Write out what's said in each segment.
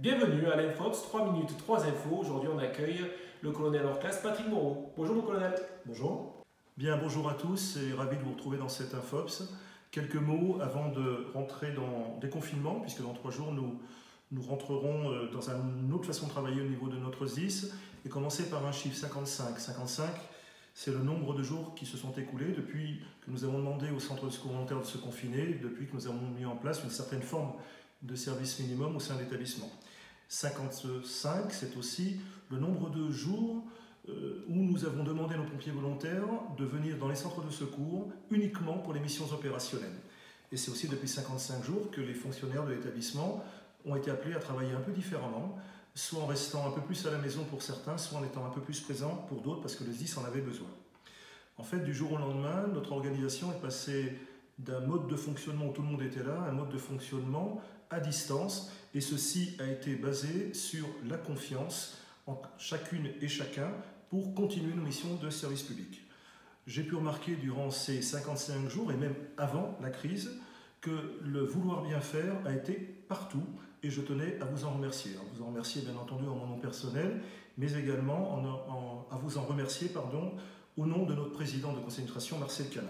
Bienvenue à l'Infox, 3 minutes, 3 infos. Aujourd'hui, on accueille le colonel hors classe Patrick Moreau. Bonjour mon colonel. Bonjour. Bien, bonjour à tous et ravi de vous retrouver dans cette Infops. Quelques mots avant de rentrer dans déconfinement, puisque dans 3 jours, nous rentrerons dans une autre façon de travailler au niveau de notre SDIS et commencer par un chiffre 55. 55, c'est le nombre de jours qui se sont écoulés depuis que nous avons demandé au centre de secours volontaire de se confiner, depuis que nous avons mis en place une certaine forme de service minimum au sein de l'établissement. 55, c'est aussi le nombre de jours où nous avons demandé à nos pompiers volontaires de venir dans les centres de secours uniquement pour les missions opérationnelles. Et c'est aussi depuis 55 jours que les fonctionnaires de l'établissement ont été appelés à travailler un peu différemment, soit en restant un peu plus à la maison pour certains, soit en étant un peu plus présents pour d'autres parce que le SDIS en avait besoin. En fait, du jour au lendemain, notre organisation est passée d'un mode de fonctionnement où tout le monde était là à un mode de fonctionnement à distance, et ceci a été basé sur la confiance en chacune et chacun pour continuer nos missions de service public. J'ai pu remarquer durant ces 55 jours et même avant la crise que le vouloir bien faire a été partout et je tenais à vous en remercier. À vous en remercier bien entendu en mon nom personnel, mais également à vous en remercier au nom de notre président de conseil d'administration, Marcel Cana.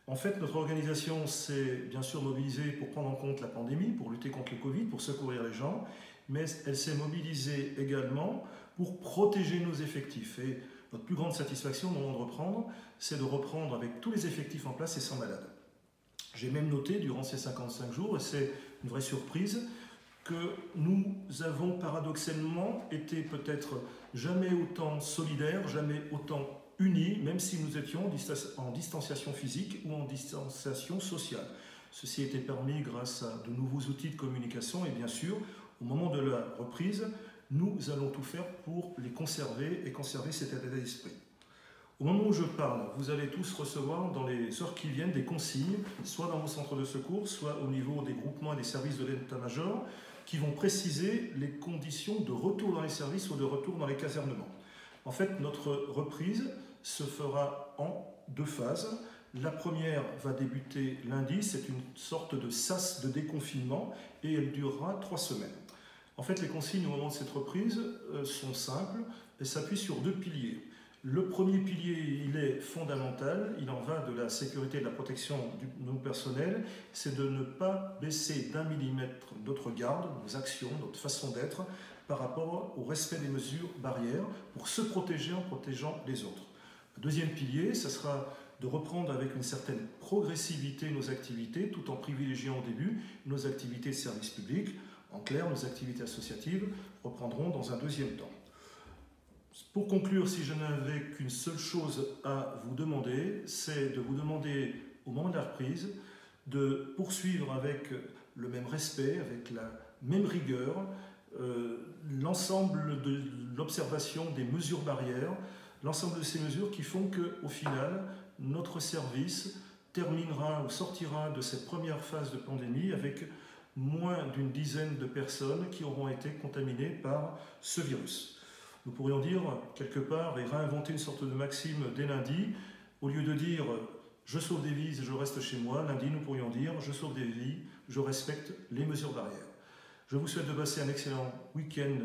En fait, notre organisation s'est bien sûr mobilisée pour prendre en compte la pandémie, pour lutter contre le Covid, pour secourir les gens, mais elle s'est mobilisée également pour protéger nos effectifs. Et notre plus grande satisfaction au moment de reprendre, c'est de reprendre avec tous les effectifs en place et sans malades. J'ai même noté durant ces 55 jours, et c'est une vraie surprise, que nous avons paradoxalement été peut-être jamais autant solidaires, jamais autant unis, même si nous étions en distanciation physique ou en distanciation sociale. Ceci a été permis grâce à de nouveaux outils de communication et bien sûr, au moment de la reprise, nous allons tout faire pour les conserver et conserver cet état d'esprit. Au moment où je parle, vous allez tous recevoir dans les heures qui viennent des consignes, soit dans vos centres de secours, soit au niveau des groupements et des services de l'état-major, qui vont préciser les conditions de retour dans les services ou de retour dans les casernements. En fait, notre reprise se fera en 2 phases. La première va débuter lundi, c'est une sorte de sas de déconfinement et elle durera 3 semaines. En fait, les consignes au moment de cette reprise sont simples et s'appuient sur 2 piliers. Le premier pilier, il est fondamental, il en va de la sécurité et de la protection de nos personnels, c'est de ne pas baisser d'1 millimètre notre garde, nos actions, notre façon d'être par rapport au respect des mesures barrières pour se protéger en protégeant les autres. Le deuxième pilier, ce sera de reprendre avec une certaine progressivité nos activités tout en privilégiant au début nos activités de service public. En clair, nos activités associatives reprendront dans un deuxième temps. Pour conclure, si je n'avais qu'une seule chose à vous demander, c'est de vous demander au moment de la reprise de poursuivre avec le même respect, avec la même rigueur, l'ensemble de l'observation des mesures barrières, l'ensemble de ces mesures qui font qu'au final, notre service terminera ou sortira de cette première phase de pandémie avec moins d'une dizaine de personnes qui auront été contaminées par ce virus. Nous pourrions dire quelque part et réinventer une sorte de maxime dès lundi, au lieu de dire « je sauve des vies et je reste chez moi », lundi nous pourrions dire « je sauve des vies, je respecte les mesures barrières ». Je vous souhaite de passer un excellent week-end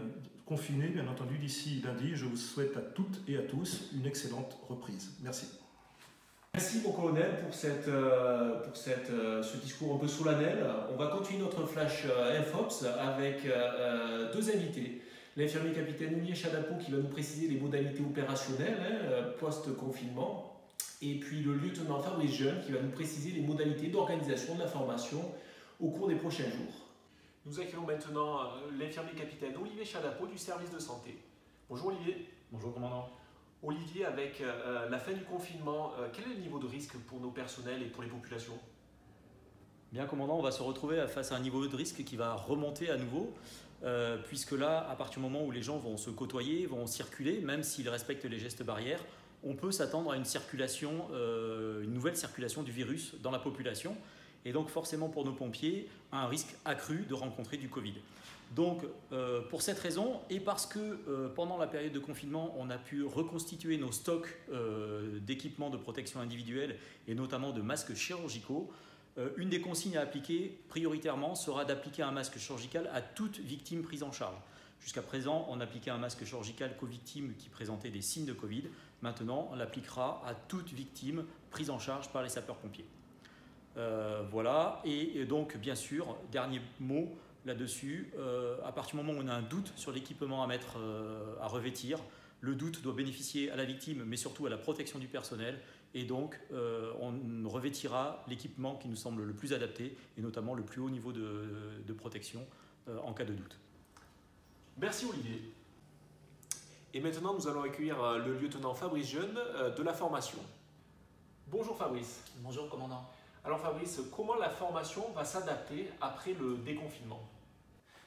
confiné, bien entendu, d'ici lundi. Je vous souhaite à toutes et à tous une excellente reprise. Merci. Merci mon colonel pour ce discours un peu solennel. On va continuer notre flash Infops avec 2 invités. L'infirmier capitaine Olivier Chadapo qui va nous préciser les modalités opérationnelles post-confinement, et puis le lieutenant Fabrice Jeune qui va nous préciser les modalités d'organisation de la formation au cours des prochains jours. Nous accueillons maintenant l'infirmier capitaine Olivier Chadapo du service de santé. Bonjour Olivier. Bonjour commandant. Olivier, avec la fin du confinement, quel est le niveau de risque pour nos personnels et pour les populations ? Bien commandant, on va se retrouver face à un niveau de risque qui va remonter à nouveau, puisque là, à partir du moment où les gens vont se côtoyer, vont circuler, même s'ils respectent les gestes barrières, on peut s'attendre à une nouvelle circulation du virus dans la population, et donc forcément pour nos pompiers, un risque accru de rencontrer du Covid. Donc pour cette raison, et parce que pendant la période de confinement, on a pu reconstituer nos stocks d'équipements de protection individuelle et notamment de masques chirurgicaux, Une des consignes à appliquer prioritairement sera d'appliquer un masque chirurgical à toute victime prise en charge. Jusqu'à présent, on appliquait un masque chirurgical qu'aux victimes qui présentaient des signes de Covid. Maintenant, on l'appliquera à toute victime prise en charge par les sapeurs-pompiers. Voilà, et donc bien sûr, dernier mot là-dessus, à partir du moment où on a un doute sur l'équipement à mettre, à revêtir, le doute doit bénéficier à la victime, mais surtout à la protection du personnel, et donc on revêtira l'équipement qui nous semble le plus adapté, et notamment le plus haut niveau de protection en cas de doute. Merci Olivier. Et maintenant, nous allons accueillir le lieutenant Fabrice Jeune de la formation. Bonjour Fabrice. Bonjour commandant. Alors Fabrice, comment la formation va s'adapter après le déconfinement?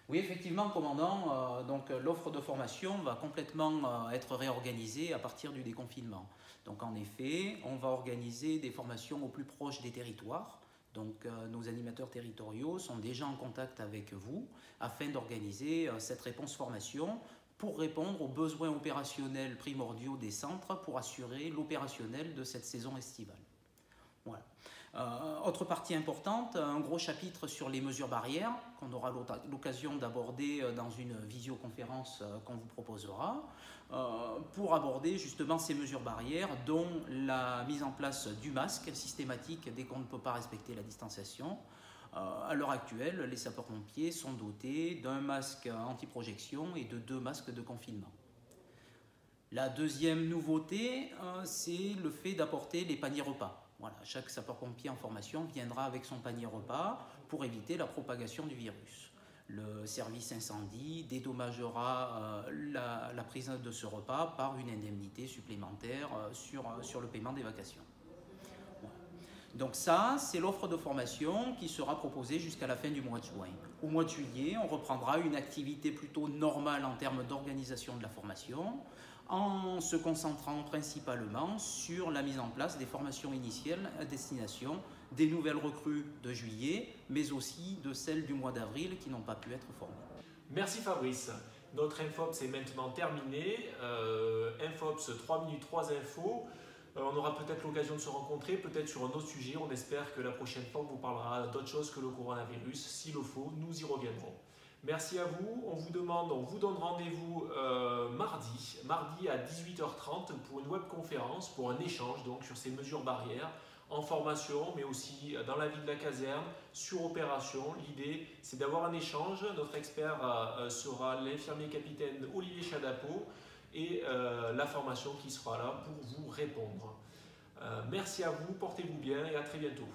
Oui, effectivement commandant, donc l'offre de formation va complètement être réorganisée à partir du déconfinement. Donc en effet, on va organiser des formations au plus proche des territoires. Donc nos animateurs territoriaux sont déjà en contact avec vous afin d'organiser cette réponse formation pour répondre aux besoins opérationnels primordiaux des centres pour assurer l'opérationnel de cette saison estivale. Voilà. Autre partie importante, un gros chapitre sur les mesures barrières qu'on aura l'occasion d'aborder dans une visioconférence qu'on vous proposera pour aborder justement ces mesures barrières, dont la mise en place du masque systématique dès qu'on ne peut pas respecter la distanciation. À l'heure actuelle, les sapeurs-pompiers sont dotés d'un masque anti-projection et de 2 masques de confinement. La deuxième nouveauté, c'est le fait d'apporter les paniers repas. Voilà, chaque sapeur-pompier en formation viendra avec son panier repas pour éviter la propagation du virus. Le service incendie dédommagera la prise de ce repas par une indemnité supplémentaire sur le paiement des vacations. Voilà. Donc ça, c'est l'offre de formation qui sera proposée jusqu'à la fin du mois de juin. Au mois de juillet, on reprendra une activité plutôt normale en termes d'organisation de la formation, en se concentrant principalement sur la mise en place des formations initiales à destination des nouvelles recrues de juillet, mais aussi de celles du mois d'avril qui n'ont pas pu être formées. Merci Fabrice. Notre Infops est maintenant terminé. Infops 3 minutes 3 infos. On aura peut-être l'occasion de se rencontrer, peut-être sur un autre sujet. On espère que la prochaine fois, on vous parlera d'autre chose que le coronavirus. S'il le faut, nous y reviendrons. Merci à vous. On vous donne rendez-vous mardi à 18h30 pour une webconférence, pour un échange donc sur ces mesures barrières en formation, mais aussi dans la vie de la caserne, sur opération. L'idée, c'est d'avoir un échange. Notre expert sera l'infirmier capitaine Olivier Chadapo et la formation qui sera là pour vous répondre. Merci à vous, portez-vous bien et à très bientôt.